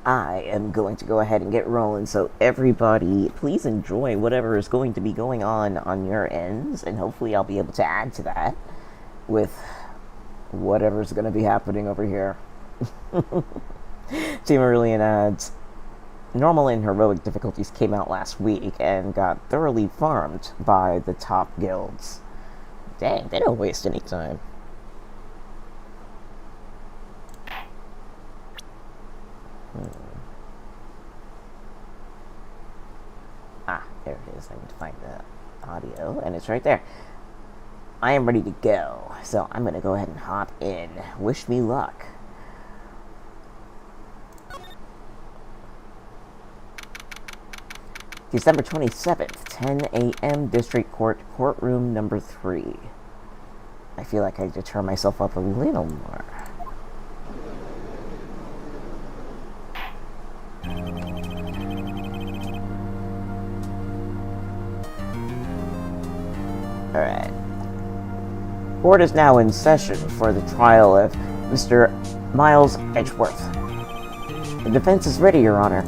I am going to go ahead and get rolling, so everybody, please enjoy whatever is going to be going on your ends, and hopefully I'll be able to add to that with whatever's going to be happening over here. Team Aurelian adds, normal and heroic difficulties came out last week and got thoroughly farmed by the top guilds. Dang, they don't waste any time. There it is. I need to find the audio, and it's right there. I am ready to go, so I'm going to go ahead and hop in. Wish me luck. December 27th, 10 a.m. District Court, Courtroom number 3. I feel like I need to turn myself up a little more. Alright. Court is now in session for the trial of Mr. Miles Edgeworth. The defense is ready, Your Honor.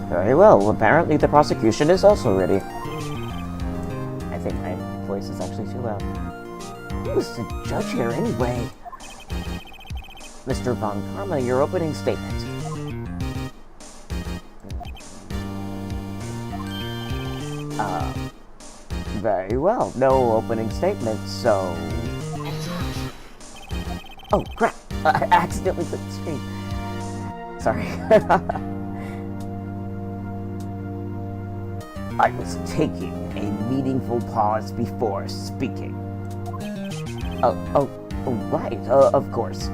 Very well. Apparently the prosecution is also ready. I think my voice is actually too loud. Who's the judge here anyway? Mr. Von Karma, your opening statement. Very well. No opening statement, so... Oh, crap! I accidentally clicked the screen. Sorry. I was taking a meaningful pause before speaking. Oh, right, of course.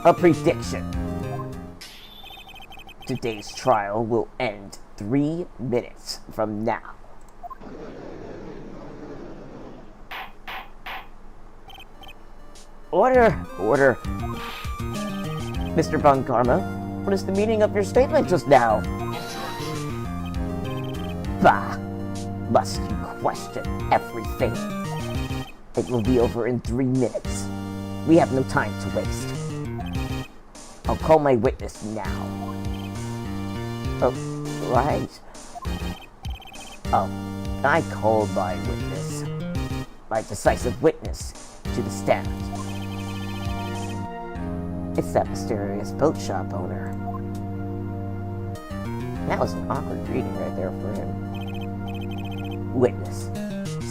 A prediction. Today's trial will end 3 minutes from now. Order. Mr. Von Karma, what is the meaning of your statement just now? Bah! Must you question everything? It will be over in 3 minutes. We have no time to waste. I'll call my witness now. Oh, right. I called my witness. My decisive witness to the stand. It's that mysterious boat shop owner. That was an awkward reading right there for him. Witness,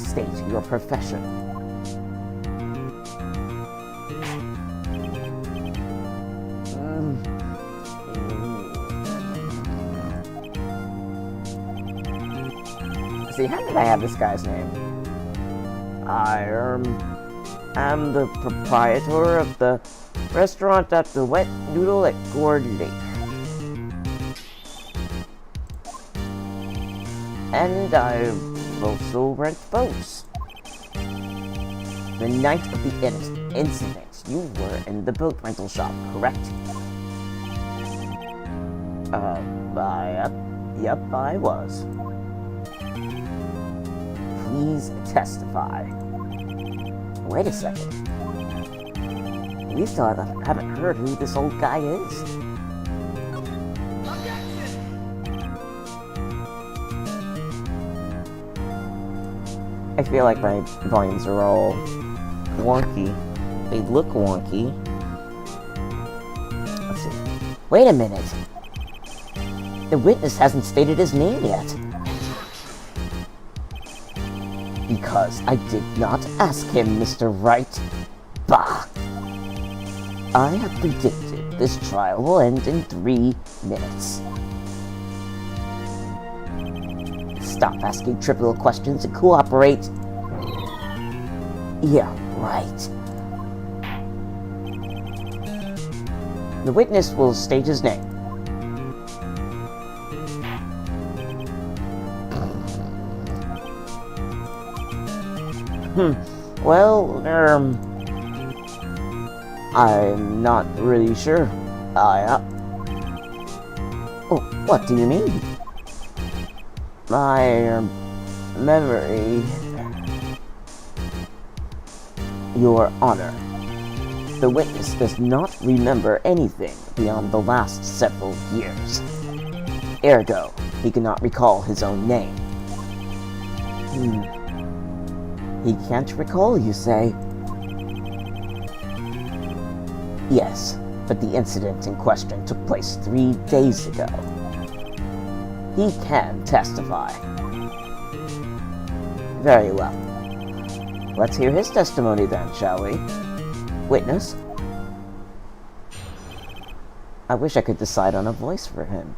state your profession. See, how did I have this guy's name? I am the proprietor of the restaurant at the Wet Noodle at Gourd Lake. And I also rent boats. The night of the incident, you were in the boat rental shop, correct? Yep, I was. Please testify. Wait a second. We still haven't heard who this old guy is. I feel like my volumes are all wonky. They look wonky. Let's see. Wait a minute. The witness hasn't stated his name yet. Because I did not ask him, Mr. Wright. Bah! I have predicted this trial will end in 3 minutes. Stop asking trivial questions and cooperate. Yeah, right. The witness will state his name. Well, I'm not really sure. Oh, what do you mean? My memory... Your Honor, The witness does not remember anything beyond the last several years. Ergo, he cannot recall his own name. He can't recall, you say? Yes, but the incident in question took place 3 days ago. He can testify. Very well. Let's hear his testimony then, shall we? Witness? I wish I could decide on a voice for him.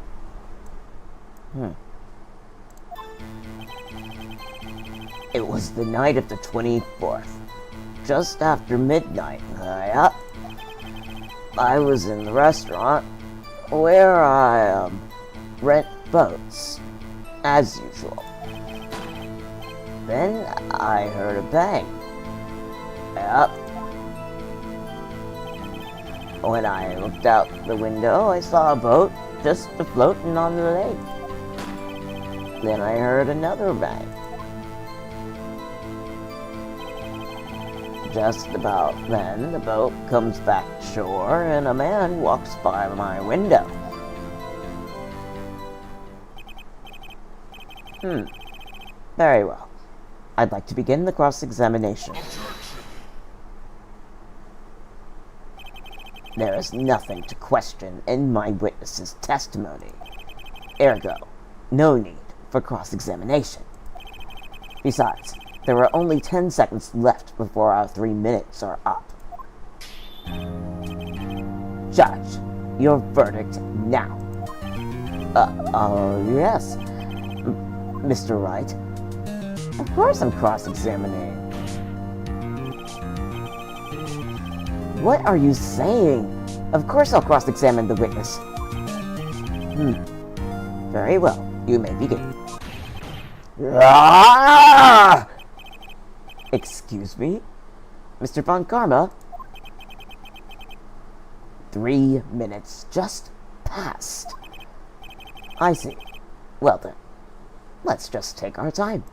It was the night of the 24th, just after midnight. I was in the restaurant where I rent boats, as usual. Then I heard a bang. When I looked out the window, I saw a boat just floating on the lake. Then I heard another bang. Just about then, the boat comes back to shore and a man walks by my window. Very well. I'd like to begin the cross-examination. There is nothing to question in my witness's testimony. Ergo, no need for cross-examination. Besides, there are only 10 seconds left before our 3 minutes are up. Judge, your verdict now. Yes. Mr. Wright. Of course I'm cross-examining. What are you saying? Of course I'll cross-examine the witness. Very well. You may begin. Ah! Excuse me? Mr. Von Karma? 3 minutes just passed. I see. Well then, let's just take our time.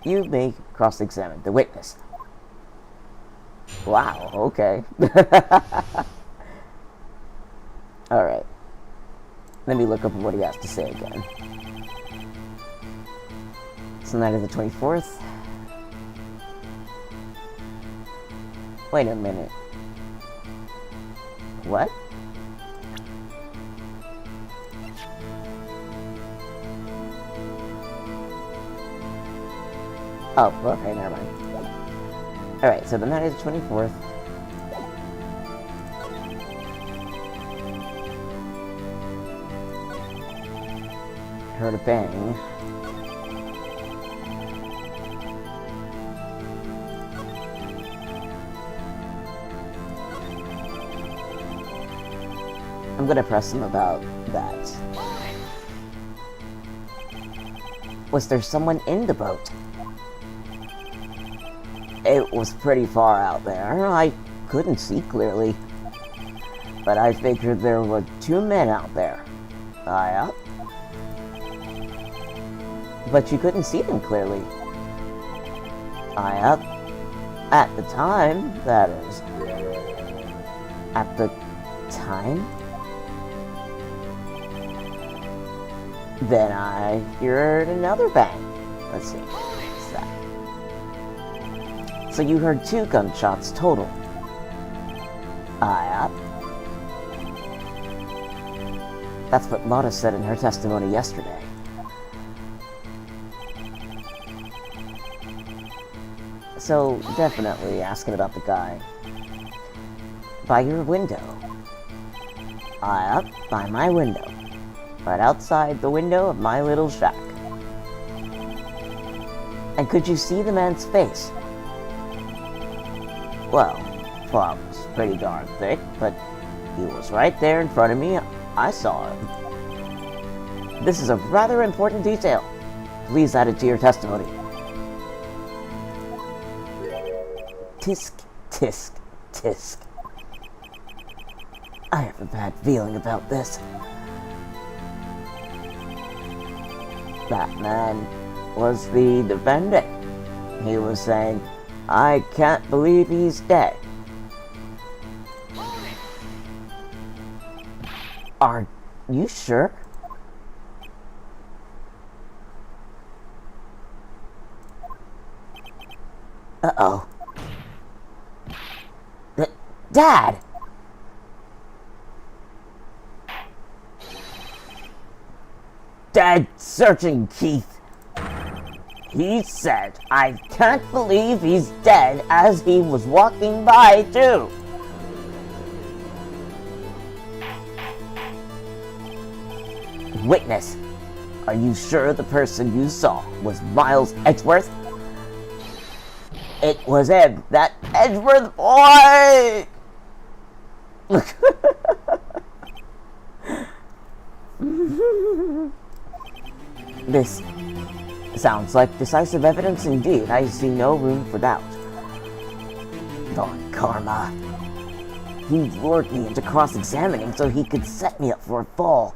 You may cross-examine the witness. Wow, okay. Alright. Let me look up what he has to say again. It's the night of the 24th. Wait a minute. What? Oh, okay, never mind. Alright, so the night is the 24th. Heard a bang. I'm gonna press him about that. Was there someone in the boat? It was pretty far out there. I couldn't see clearly. But I figured there were 2 men out there. Yeah. But you couldn't see them clearly. Yeah. At the time, that is. At the time? Then I heard another bang. Let's see. What's that? So you heard 2 gunshots total. Yeah. That's what Lotta said in her testimony yesterday. So, definitely asking about the guy. By your window. Yeah, by my window. Right outside the window of my little shack. And could you see the man's face? Well, fog was pretty darn thick, but he was right there in front of me. I saw him. This is a rather important detail. Please add it to your testimony. Tisk, tisk, tisk. I have a bad feeling about this. That man was the defendant. He was saying, I can't believe he's dead. Are you sure? Uh-oh. Dad! Dead searching, Keith. He said, I can't believe he's dead, as he was walking by, too. Witness, are you sure the person you saw was Miles Edgeworth? It was him, that Edgeworth boy! This sounds like decisive evidence indeed. I see no room for doubt. Darn karma. He lured me into cross-examining so he could set me up for a fall.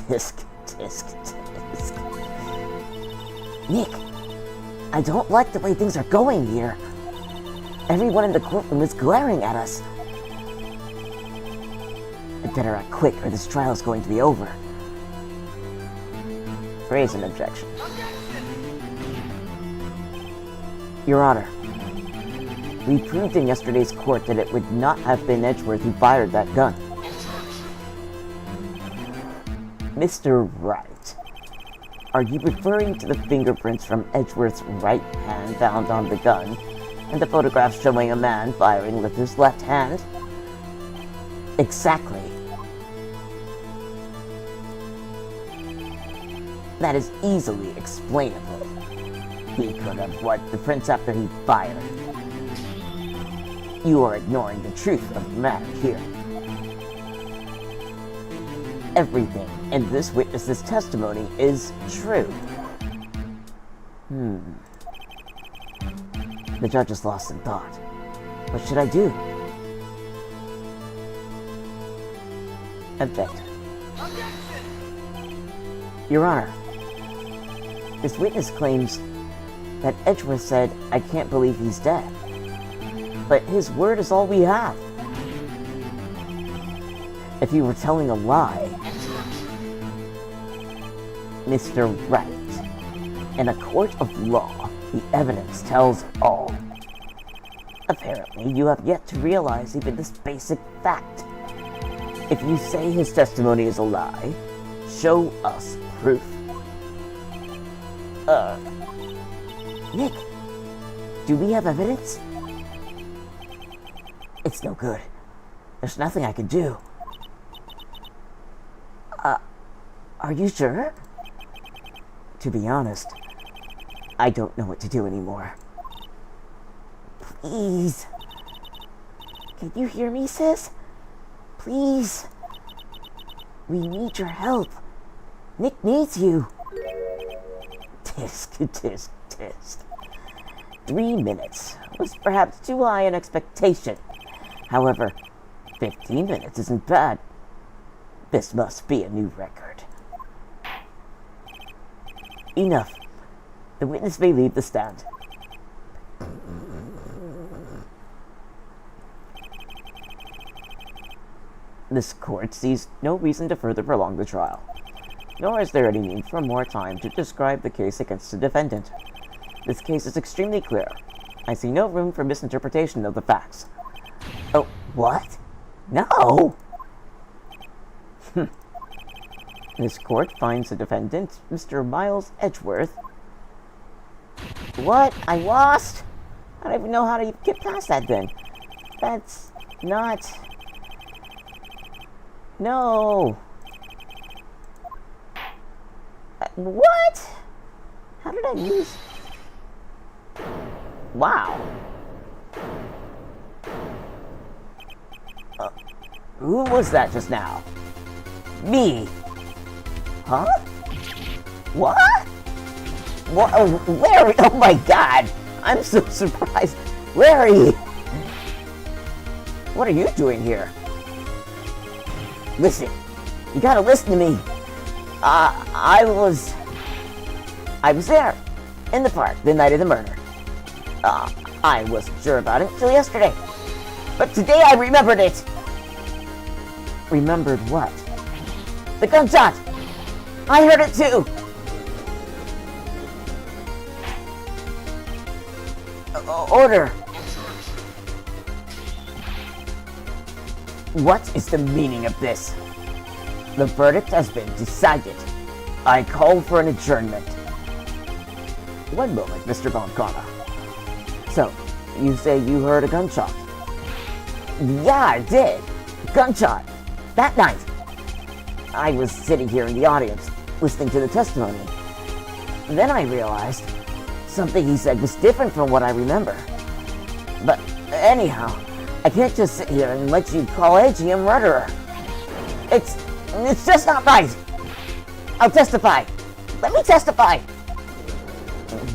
Tisk, tisk, tisk. Nick, I don't like the way things are going here. Everyone in the courtroom is glaring at us. I'd better act quick or this trial's going to be over. Raise an objection. Your Honor, we proved in yesterday's court that it would not have been Edgeworth who fired that gun. Mr. Wright, are you referring to the fingerprints from Edgeworth's right hand found on the gun, and the photographs showing a man firing with his left hand? Exactly. That is easily explainable. He could have wiped the prints after he fired. You are ignoring the truth of the matter here. Everything in this witness's testimony is true. The judge is lost in thought. What should I do? Object. Your Honor, this witness claims that Edgeworth said, I can't believe he's dead. But his word is all we have. If he were telling a lie, Mr. Wright, in a court of law, the evidence tells all. Apparently, you have yet to realize even this basic fact. If you say his testimony is a lie, show us proof. Nick, do we have evidence? It's no good. There's nothing I can do. Are you sure? To be honest, I don't know what to do anymore. Please. Can you hear me, sis? Please. We need your help. Nick needs you. Tisk, tisk, tisk. 3 minutes was perhaps too high an expectation. However, 15 minutes isn't bad. This must be a new record. Enough. The witness may leave the stand. This court sees no reason to further prolong the trial, nor is there any need for more time to describe the case against the defendant. This case is extremely clear. I see no room for misinterpretation of the facts. Oh, what? No! This court finds the defendant, Mr. Miles Edgeworth. What? I lost? I don't even know how to get past that then. That's not... No! What? How did I lose? Wow. Who was that just now? Me. Huh? What? What? Oh, Larry! Oh my God! I'm so surprised. Larry! What are you doing here? Listen. You gotta listen to me. I was there, in the park, the night of the murder. I wasn't sure about it until yesterday. But today I remembered it. Remembered what? The gunshot! I heard it too! Order! What is the meaning of this? The verdict has been decided. I call for an adjournment. One moment, Mr. Von Karma. So, you say you heard a gunshot? Yeah, I did. Gunshot. That night. I was sitting here in the audience, listening to the testimony. Then I realized something he said was different from what I remember. But anyhow, I can't just sit here and let you call Edgy a murderer. It's just not right. I'll testify. Let me testify.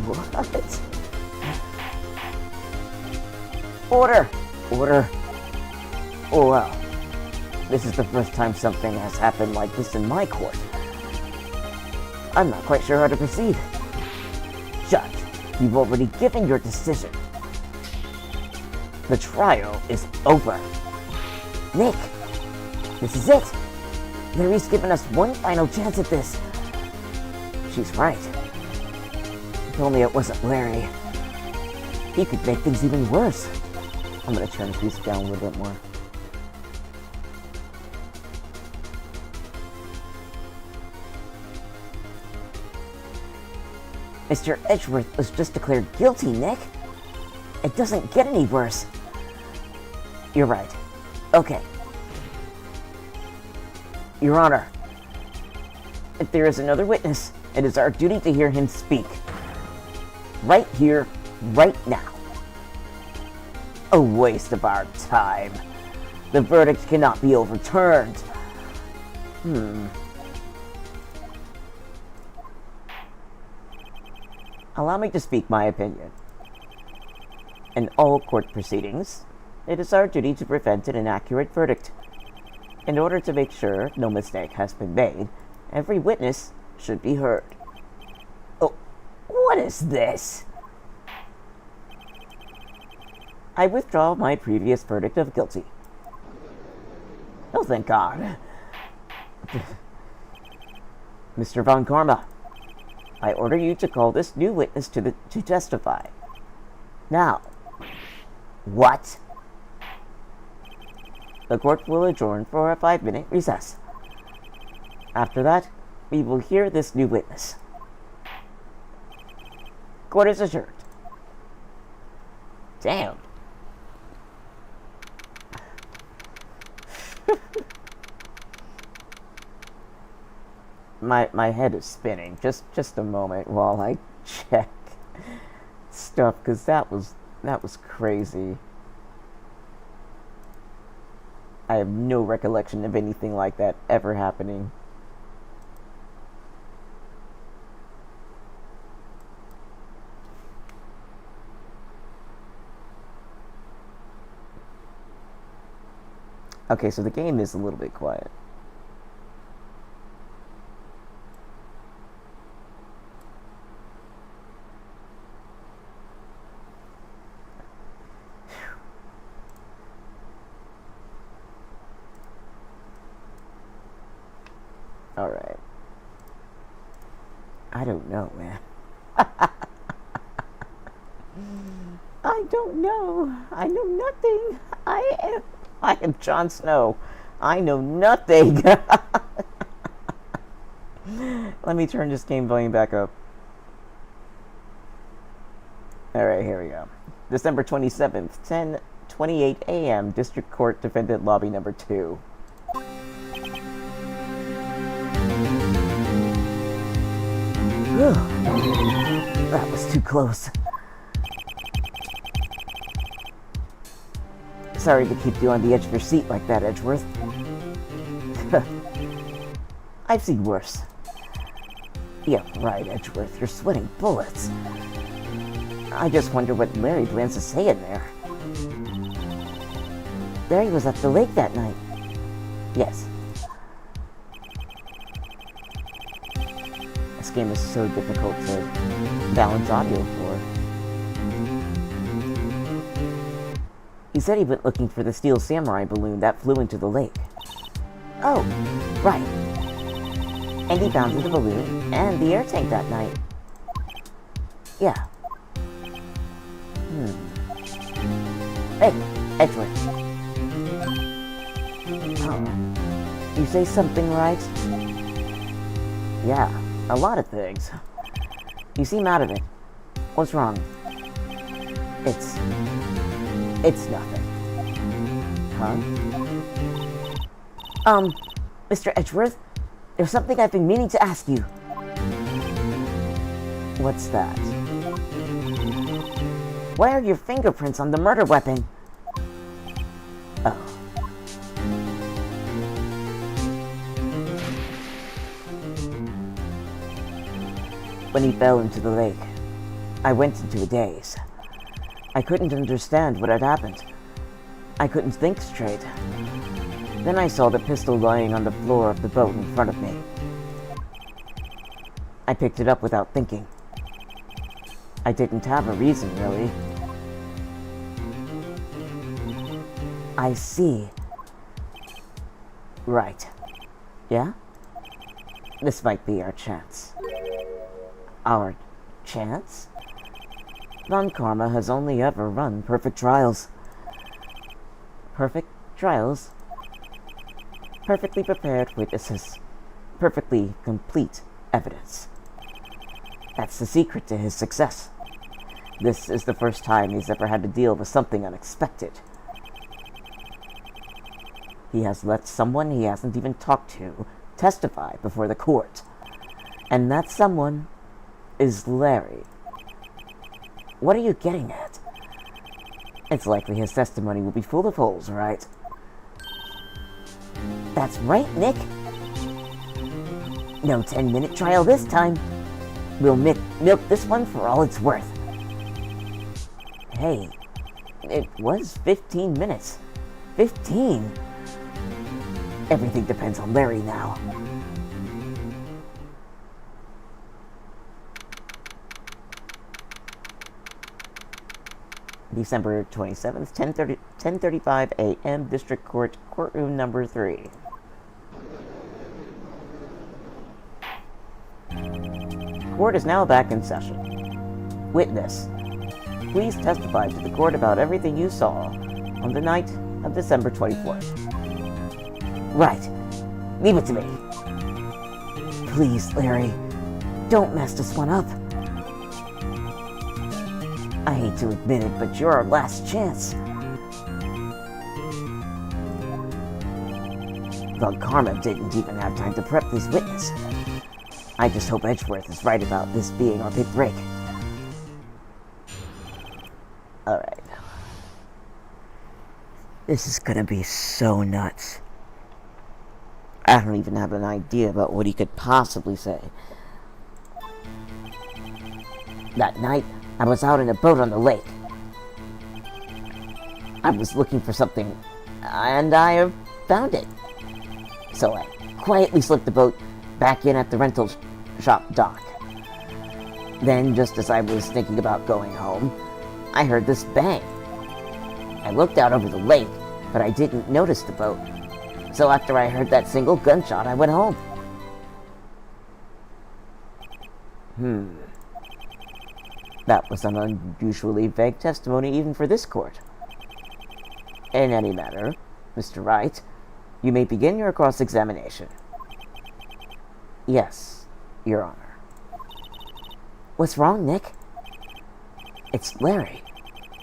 What? Order. Order. Oh, well. This is the first time something has happened like this in my court. I'm not quite sure how to proceed. Judge, you've already given your decision. The trial is over. Nick, this is it. Larry's given us one final chance at this. She's right. If only it wasn't Larry. He could make things even worse. I'm gonna turn this music down a little bit more. Mr. Edgeworth was just declared guilty, Nick. It doesn't get any worse. You're right. Okay. Your Honor, if there is another witness, it is our duty to hear him speak. Right here, right now. A waste of our time. The verdict cannot be overturned. Allow me to speak my opinion. In all court proceedings, it is our duty to prevent an inaccurate verdict. In order to make sure no mistake has been made, every witness should be heard. Oh, what is this? I withdraw my previous verdict of guilty. Oh, thank God. Mr. Von Karma, I order you to call this new witness to testify. Now. What? The court will adjourn for a 5-minute recess. After that, we will hear this new witness. Court is adjourned. Damn. My head is spinning. Just a moment while I check stuff, because that was crazy. I have no recollection of anything like that ever happening. Okay, so the game is a little bit quiet. Alright. I don't know, man. I don't know. I know nothing. I am Jon Snow. I know nothing. Let me turn this game volume back up. Alright, here we go. December 27th, 10:28 a.m. District Court Defendant Lobby number 2. That was too close. Sorry to keep you on the edge of your seat like that, Edgeworth. I've seen worse. Yeah, right, Edgeworth. You're sweating bullets. I just wonder what Larry plans to say in there. Larry was at the lake that night. Yes. This game is so difficult to balance audio for. He said he went looking for the steel samurai balloon that flew into the lake. Oh, right. And he found the balloon and the air tank that night. Yeah. Hey, Edward. Oh. You say something right? Yeah, a lot of things. You seem out of it. What's wrong? It's nothing. Huh? Mr. Edgeworth, there's something I've been meaning to ask you. What's that? Why are your fingerprints on the murder weapon? Oh. When he fell into the lake, I went into a daze. I couldn't understand what had happened. I couldn't think straight. Then I saw the pistol lying on the floor of the boat in front of me. I picked it up without thinking. I didn't have a reason, really. I see. Right. Yeah? This might be our chance. Our chance? Von Karma has only ever run perfect trials. Perfect trials? Perfectly prepared witnesses. Perfectly complete evidence. That's the secret to his success. This is the first time he's ever had to deal with something unexpected. He has let someone he hasn't even talked to testify before the court. And that someone is Larry. What are you getting at? It's likely his testimony will be full of holes, right? That's right, Nick. No 10-minute trial this time. We'll milk this one for all it's worth. Hey, it was 15 minutes. 15? Everything depends on Larry now. December 27th, 10:35 a.m., District Court, Courtroom Number 3. Court is now back in session. Witness, please testify to the court about everything you saw on the night of December 24th. Right. Leave it to me. Please, Larry, don't mess this one up. I hate to admit it, but you're our last chance. Von Karma didn't even have time to prep this witness. I just hope Edgeworth is right about this being our big break. Alright. This is gonna be so nuts. I don't even have an idea about what he could possibly say. That night, I was out in a boat on the lake. I was looking for something, and I found it. So I quietly slipped the boat back in at the rental shop dock. Then, just as I was thinking about going home, I heard this bang. I looked out over the lake, but I didn't notice the boat. So after I heard that single gunshot, I went home. That was an unusually vague testimony even for this court. In any matter, Mr. Wright, you may begin your cross-examination. Yes, Your Honor. What's wrong, Nick? It's Larry.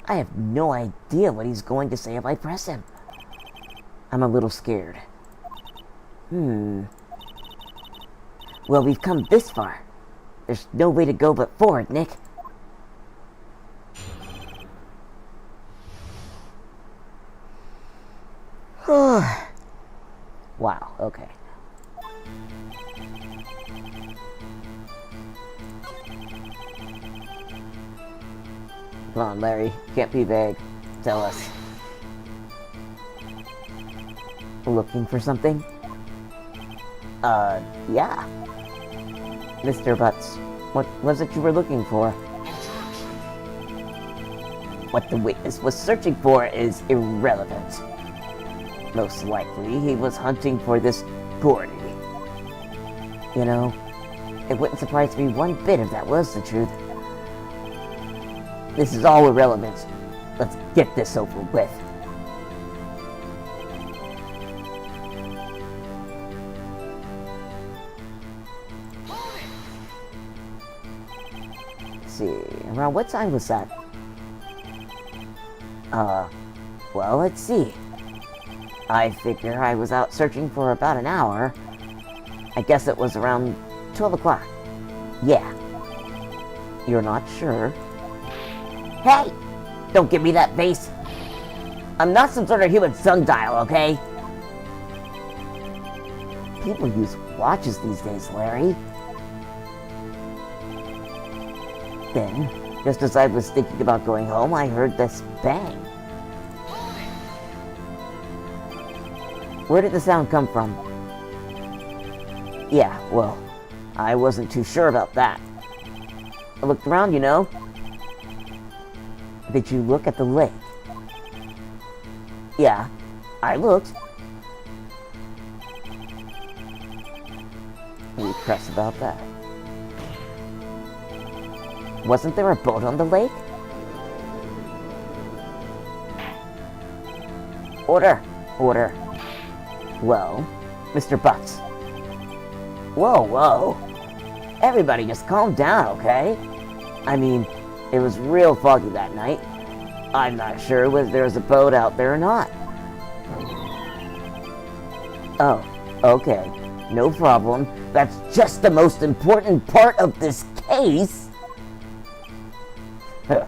I have no idea what he's going to say if I press him. I'm a little scared. Well, we've come this far. There's no way to go but forward, Nick. Wow, okay. Come on, Larry. Can't be vague. Tell us. Looking for something? Yeah. Mr. Butts, what was it you were looking for? What the witness was searching for is irrelevant. Most likely, he was hunting for this Gordy. You know, it wouldn't surprise me one bit if that was the truth. This is all irrelevant. Let's get this over with. Let's see, around what time was that? Well, let's see. I figure I was out searching for about an hour. I guess it was around 12 o'clock. Yeah. You're not sure? Hey! Don't give me that face! I'm not some sort of human sundial, okay? People use watches these days, Larry. Then, just as I was thinking about going home, I heard this bang. Where did the sound come from? Yeah, well, I wasn't too sure about that. I looked around, you know. Did you look at the lake? Yeah, I looked. We press about that. Wasn't there a boat on the lake? Order! Order. Well, Mr. Butts. Whoa, whoa. Everybody just calm down, okay? I mean, it was real foggy that night. I'm not sure whether there was a boat out there or not. Oh, okay. No problem. That's just the most important part of this case. Huh.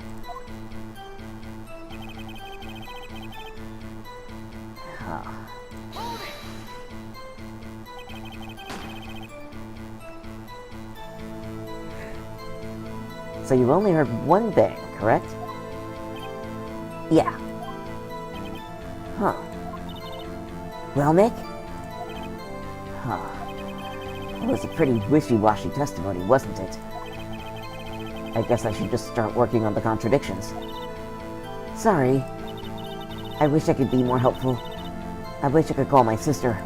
So you only heard one bang, correct? Yeah. Huh. Well, Nick? Huh. It was a pretty wishy-washy testimony, wasn't it? I guess I should just start working on the contradictions. Sorry. I wish I could be more helpful. I wish I could call my sister.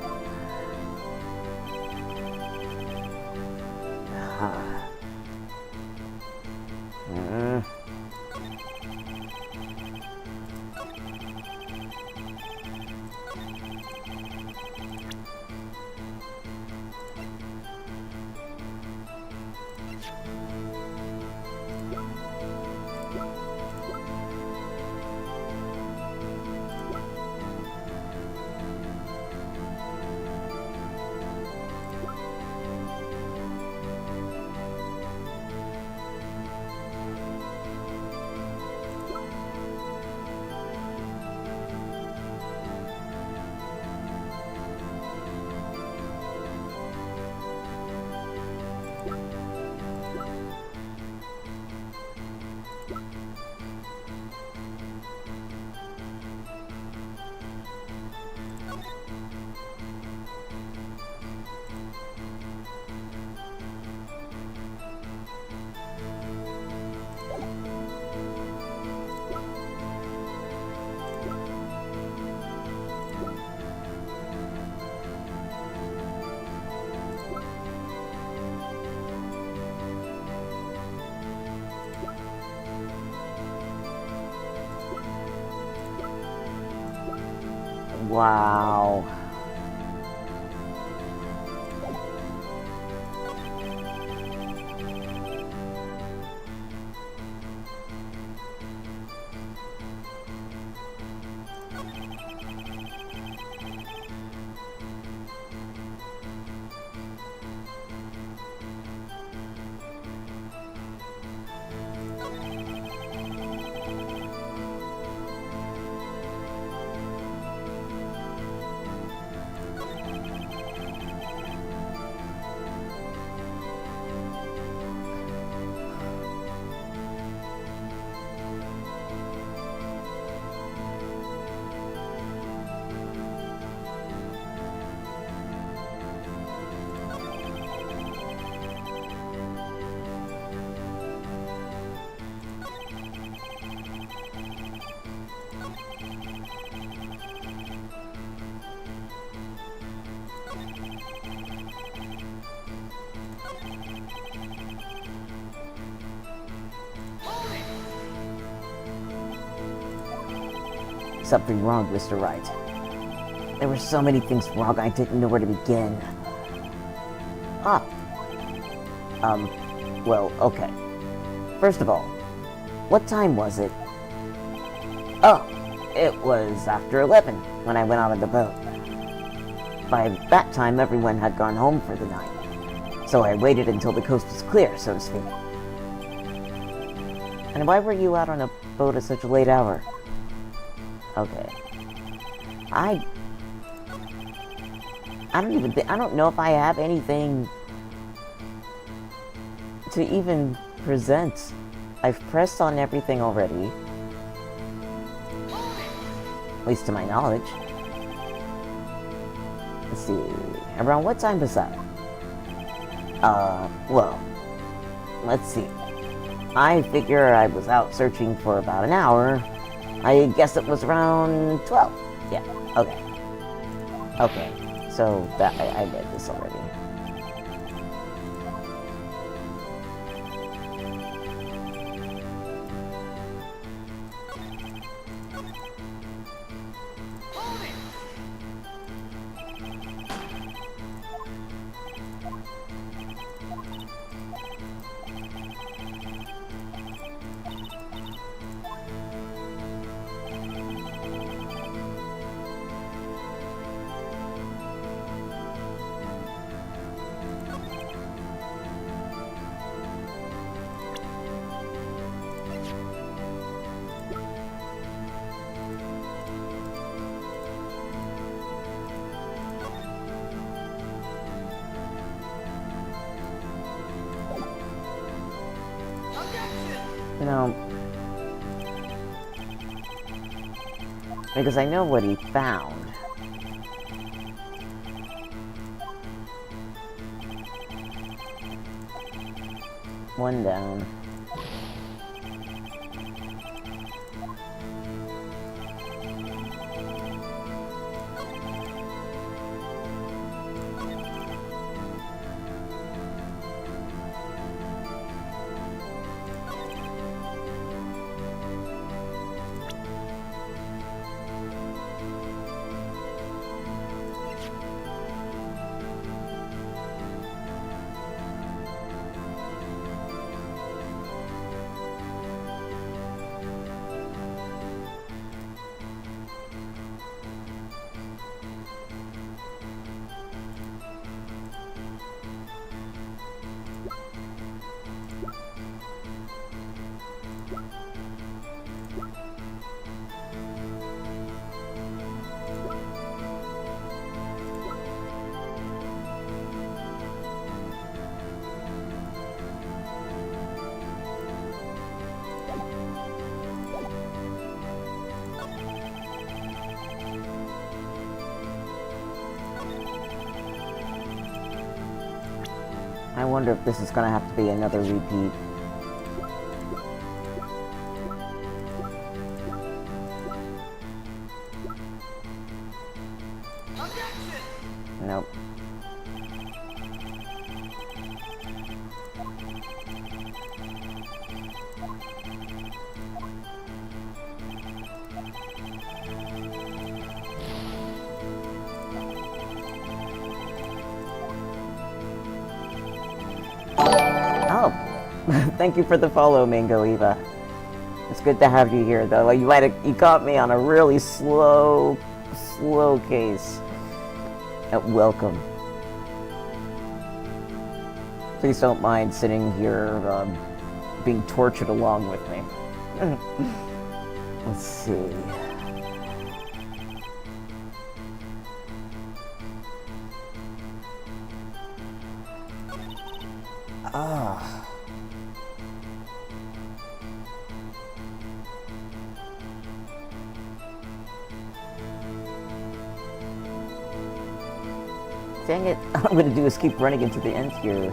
Wow. something wrong, Mr. Wright. There were so many things wrong, I didn't know where to begin. Ah. Well, okay. First of all, what time was it? Oh, it was after 11 when I went out on the boat. By that time, everyone had gone home for the night, so I waited until the coast was clear, so to speak. And why were you out on a boat at such a late hour? Okay. I don't know if I have anything to even present. I've pressed on everything already. At least to my knowledge. Let's see. Around what time was that? Well, let's see. I figure I was out searching for about an hour. I guess it was around 12. Yeah, okay. Okay, so that I read this already. You know, because I know what he found. One down. I wonder if this is gonna have to be another repeat. Nope. Oh, thank you for the follow, Mango Eva. It's good to have you here, though. You caught me on a really slow case. Welcome. Please don't mind sitting here, being tortured along with me. Let's see. Ah. Dang it, all I'm gonna do is keep running into the end here.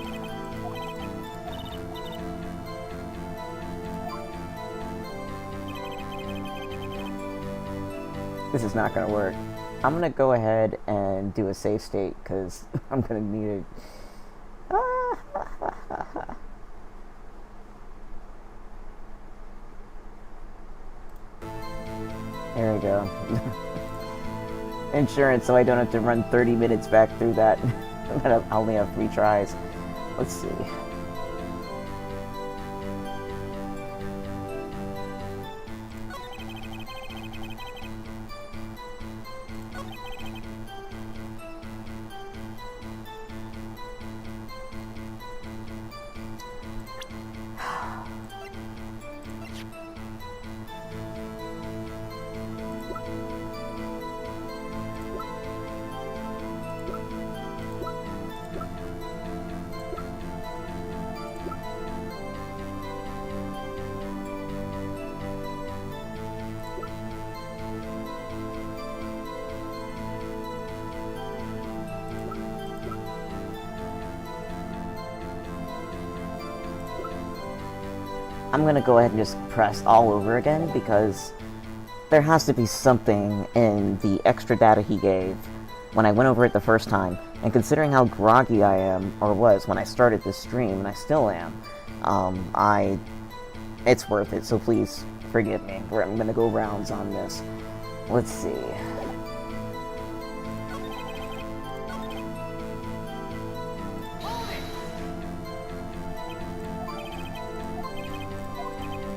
This is not gonna work. I'm gonna go ahead and do a save state, because I'm gonna need it. There we go. Insurance, so I don't have to run 30 minutes back through that. But I only have 3 tries. Let's see. I'm gonna go ahead and just press all over again because there has to be something in the extra data he gave when I went over it the first time, and considering how groggy I am, or was, when I started this stream, and I still am, it's worth it, so please forgive me. I'm gonna go rounds on this. Let's see.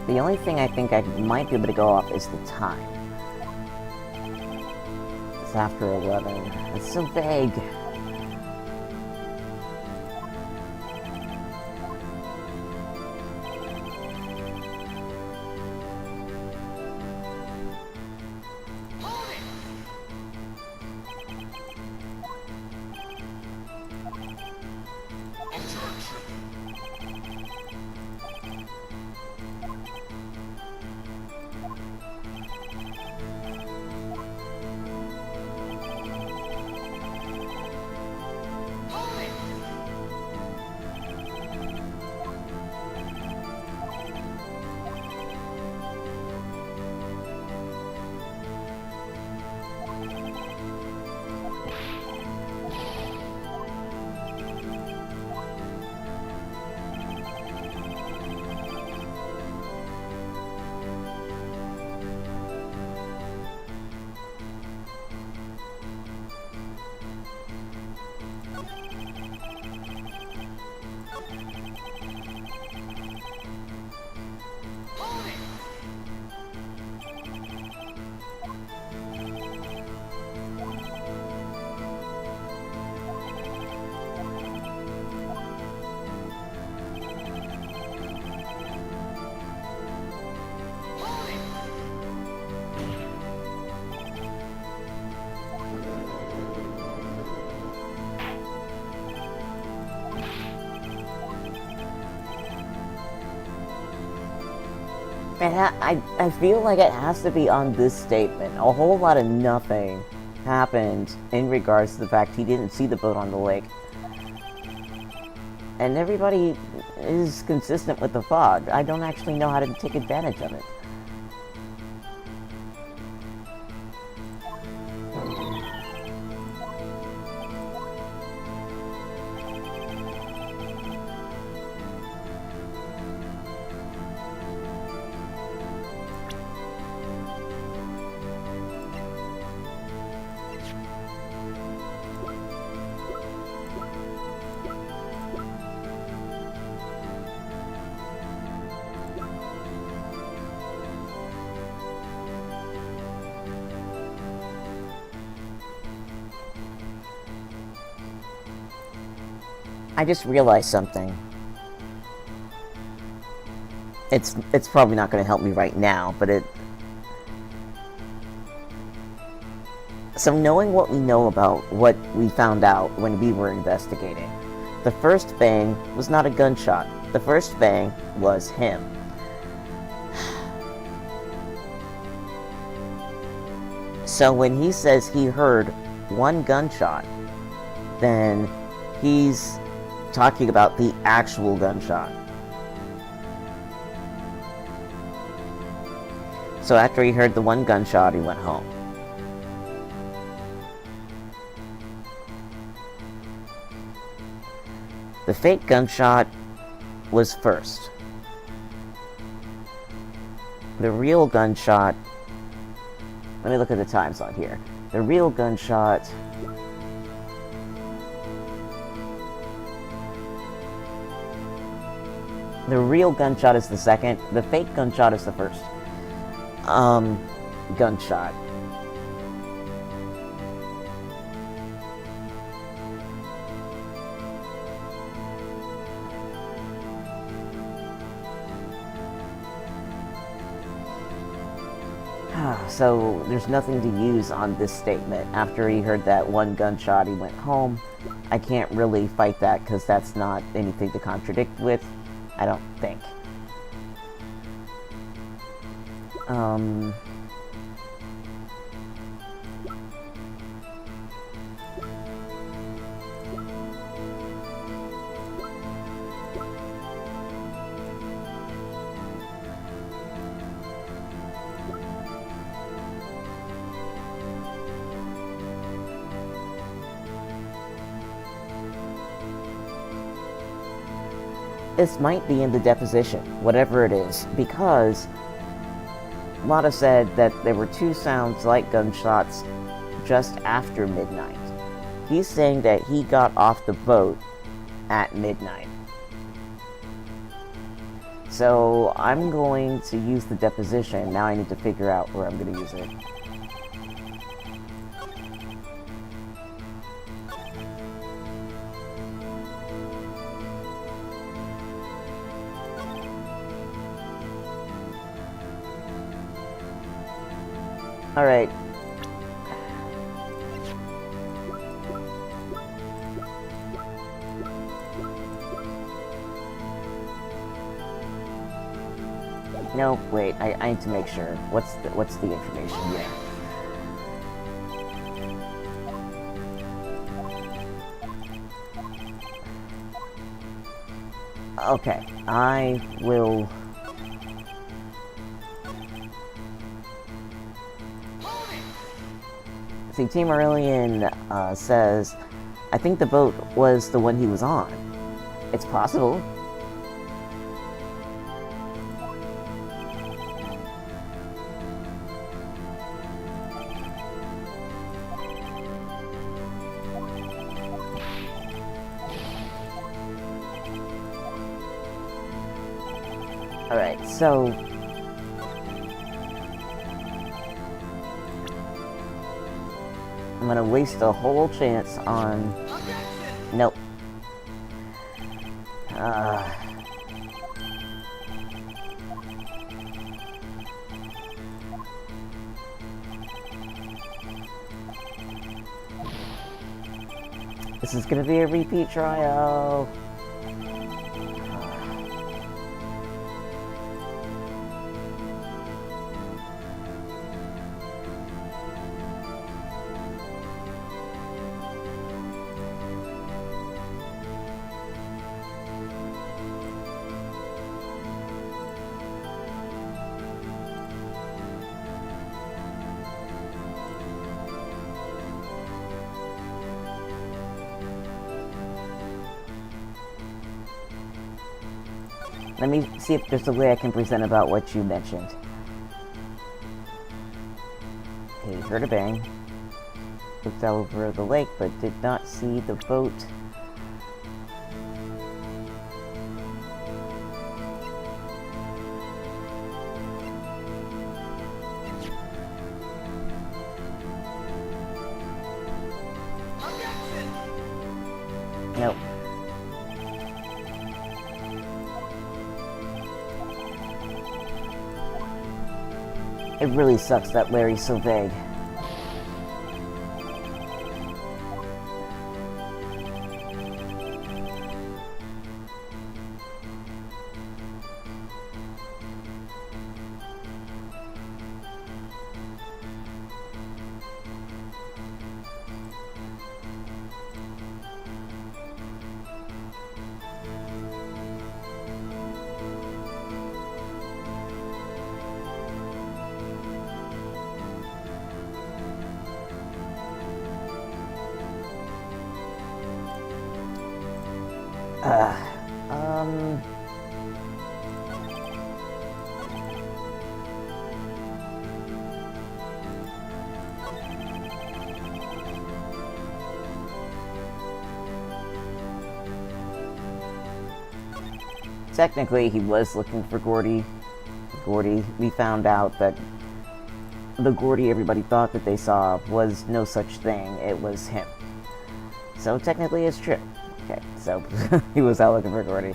The only thing I think I might be able to go off is the time. It's after 11. It's so vague. I feel like it has to be on this statement. A whole lot of nothing happened in regards to the fact he didn't see the boat on the lake. And everybody is consistent with the fog. I don't actually know how to take advantage of it. I just realized something. It's probably not going to help me right now, but it... So knowing what we know about what we found out when we were investigating, the first bang was not a gunshot. The first bang was him. So when he says he heard one gunshot, then he's talking about the actual gunshot. So after he heard the one gunshot, he went home. The fake gunshot was first. The real gunshot Let me look at the times on here. The real gunshot... The real gunshot is the second. The fake gunshot is the first. Gunshot. So there's nothing to use on this statement. After he heard that one gunshot, he went home. I can't really fight that because that's not anything to contradict with. I don't think. This might be in the deposition, whatever it is, because Lada said that there were two sounds like gunshots just after midnight. He's saying that he got off the boat at midnight. So I'm going to use the deposition. Now I need to figure out where I'm going to use it. Alright. No, wait, I need to make sure. What's the information here? Okay, I will... See, Team Aurelian says, I think the boat was the one he was on. It's possible. Alright, so... I'm gonna waste a whole chance on... Nope. This is gonna be a repeat trial. Let me see if there's a way I can present about what you mentioned. Okay, heard a bang. Looked over the lake, but did not see the boat. Nope. It really sucks that Larry's so vague. technically, he was looking for Gordy. We found out that the Gordy everybody thought that they saw was no such thing. It was him. So technically, it's true. Okay, so he was out looking for Gordy.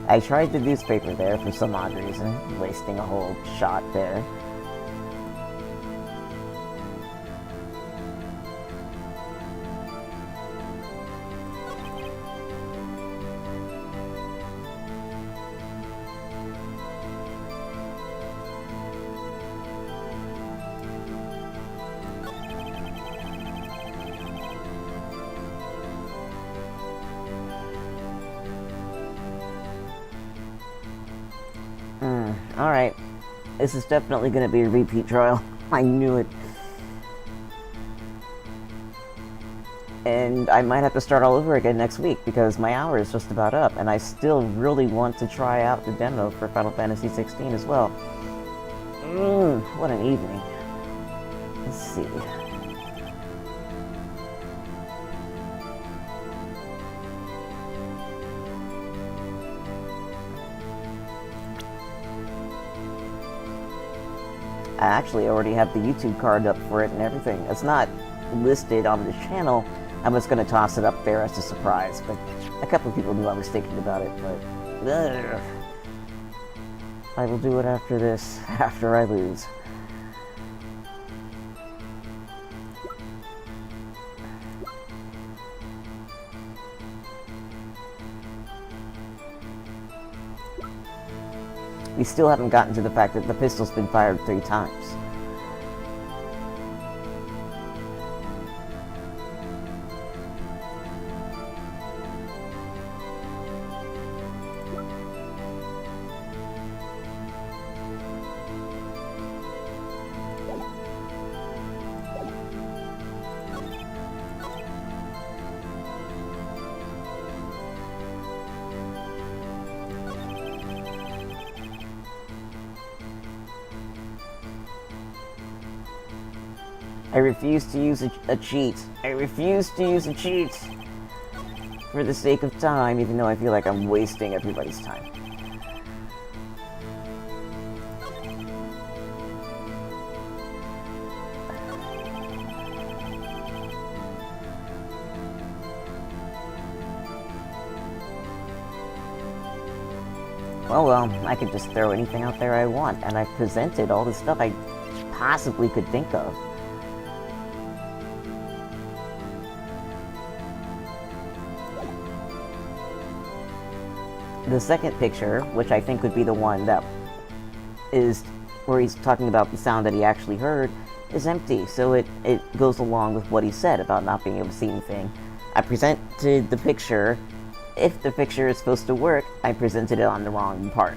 I tried the newspaper there for some odd reason, wasting a whole shot there. Alright. This is definitely going to be a repeat trial. I knew it. And I might have to start all over again next week because my hour is just about up. And I still really want to try out the demo for Final Fantasy 16 as well. What an evening. Let's see. I actually already have the YouTube card up for it and everything. It's not listed on the channel. I was going to toss it up there as a surprise, but a couple of people knew I was thinking about it, but I will do it after this, after I lose. We still haven't gotten to the fact that the pistol's been fired 3 times. I refuse to use a cheat. I refuse to use a cheat for the sake of time, even though I feel like I'm wasting everybody's time. Well, I could just throw anything out there I want, and I've presented all the stuff I possibly could think of. The second picture, which I think would be the one that is where he's talking about the sound that he actually heard, is empty, so it goes along with what he said about not being able to see anything. I presented the picture. If the picture is supposed to work, I presented it on the wrong part.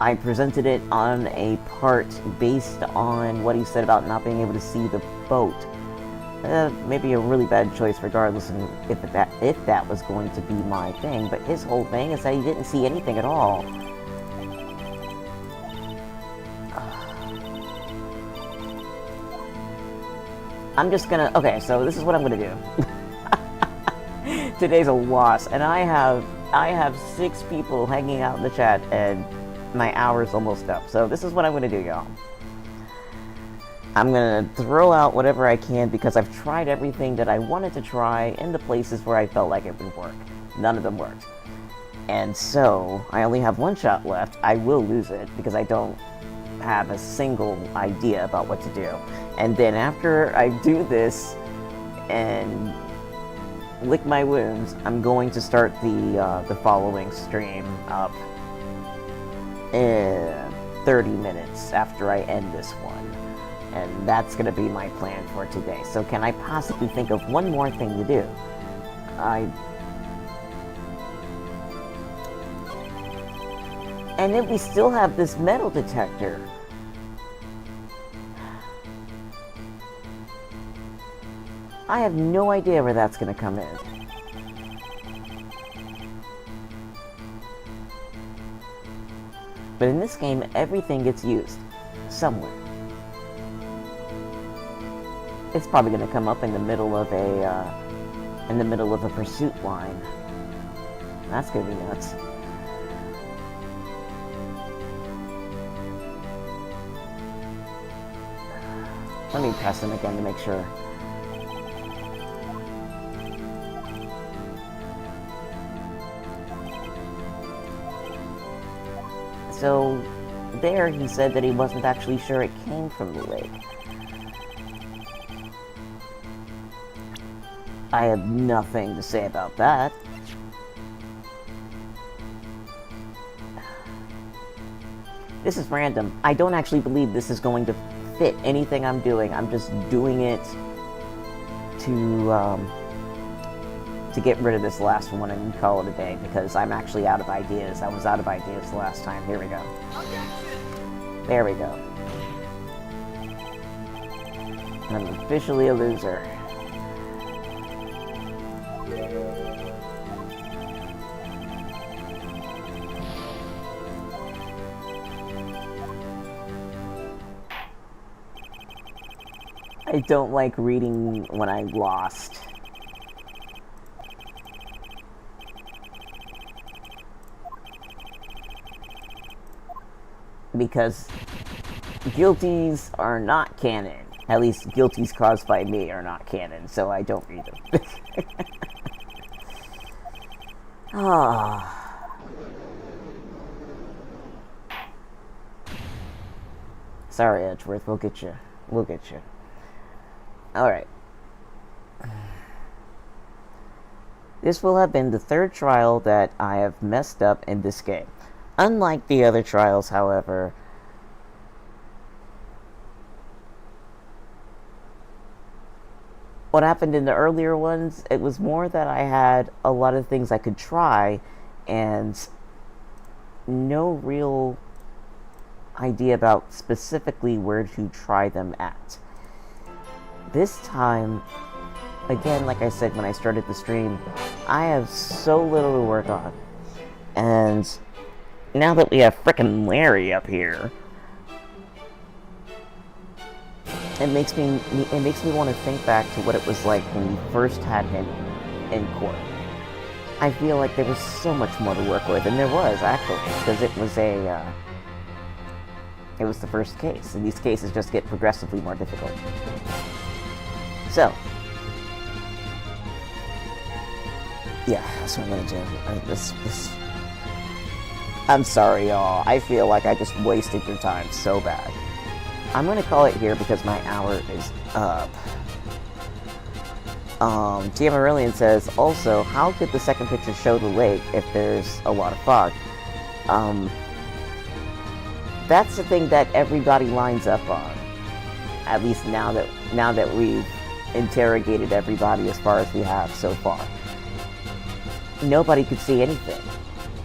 I presented it on a part based on what he said about not being able to see the boat. Maybe a really bad choice regardless of if that was going to be my thing, but his whole thing is that he didn't see anything at all. I'm just gonna... Okay, so this is what I'm gonna do. Today's a loss, and I have 6 people hanging out in the chat, and my hour's almost up. So this is what I'm gonna do, y'all. I'm gonna throw out whatever I can because I've tried everything that I wanted to try in the places where I felt like it would work. None of them worked. And so, I only have 1 shot left. I will lose it because I don't have a single idea about what to do. And then after I do this and lick my wounds, I'm going to start the following stream up in 30 minutes after I end this one. And that's going to be my plan for today. So can I possibly think of one more thing to do? And then we still have this metal detector. I have no idea where that's going to come in. But in this game, everything gets used somewhere. It's probably going to come up in the middle of a pursuit line. That's going to be nuts. Let me press him again to make sure. So, there he said that he wasn't actually sure it came from the lake. I have nothing to say about that. This is random. I don't actually believe this is going to fit anything I'm doing. I'm just doing it to get rid of this last one and call it a day, because I'm actually out of ideas. I was out of ideas the last time. Here we go. There we go. I'm officially a loser. I don't like reading when I'm lost. Because guilties are not canon. At least guilties caused by me are not canon, so I don't read them. Ah. Sorry, Edgeworth. We'll get you. We'll get you. Alright. This will have been the third trial that I have messed up in this game. Unlike the other trials, however, what happened in the earlier ones, it was more that I had a lot of things I could try and no real idea about specifically where to try them at. This time, again, like I said when I started the stream, I have so little to work on. And now that we have frickin' Larry up here, it makes me want to think back to what it was like when we first had him in court. I feel like there was so much more to work with, and there was, actually, because it was the first case, and these cases just get progressively more difficult. So, yeah, that's what I'm gonna do. I'm sorry, y'all. I feel like I just wasted your time so bad. I'm gonna call it here because my hour is up. Tia Marillion says, also, how could the second picture show the lake if there's a lot of fog? That's the thing that everybody lines up on. At least now that we've interrogated everybody as far as we have so far. Nobody could see anything.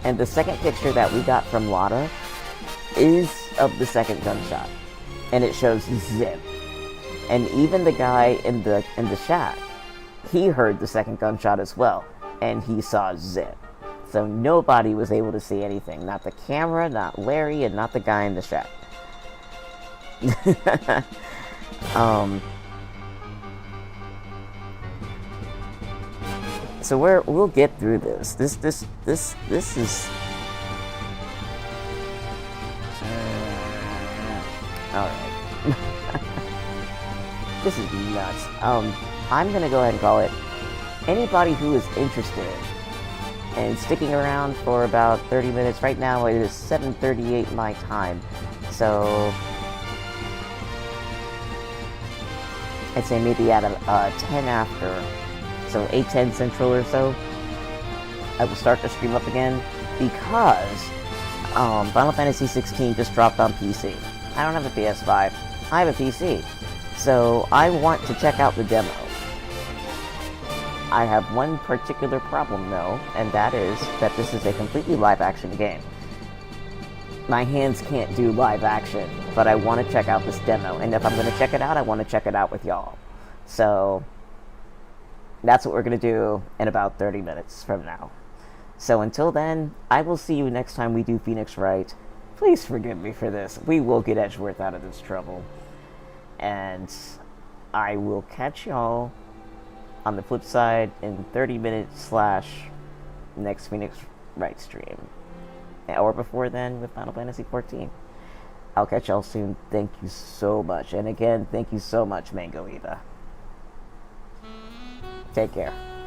And the second picture that we got from Lotta is of the second gunshot. And it shows zip. And even the guy in the shack, he heard the second gunshot as well. And he saw zip. So nobody was able to see anything. Not the camera, not Larry, and not the guy in the shack. So we'll get through this. This is alright. This is nuts. I'm gonna go ahead and call it. Anybody who is interested in sticking around for about 30 minutes, right now it is 7:38 my time, so I'd say maybe at 10 after, so 8:10 Central or so, I will start the stream up again, because Final Fantasy 16 just dropped on PC. I don't have a PS5, I have a PC, so I want to check out the demo. I have one particular problem though, and that is that this is a completely live action game. My hands can't do live action, but I want to check out this demo, and if I'm going to check it out, I want to check it out with y'all. So that's what we're going to do in about 30 minutes from now. So until then, I will see you next time we do Phoenix Wright. Please forgive me for this. We will get Edgeworth out of this trouble. And I will catch y'all on the flip side in 30 minutes / next Phoenix Wright stream. Or before then with Final Fantasy 14. I'll catch y'all soon. Thank you so much. And again, thank you so much, Mango Eva. Take care.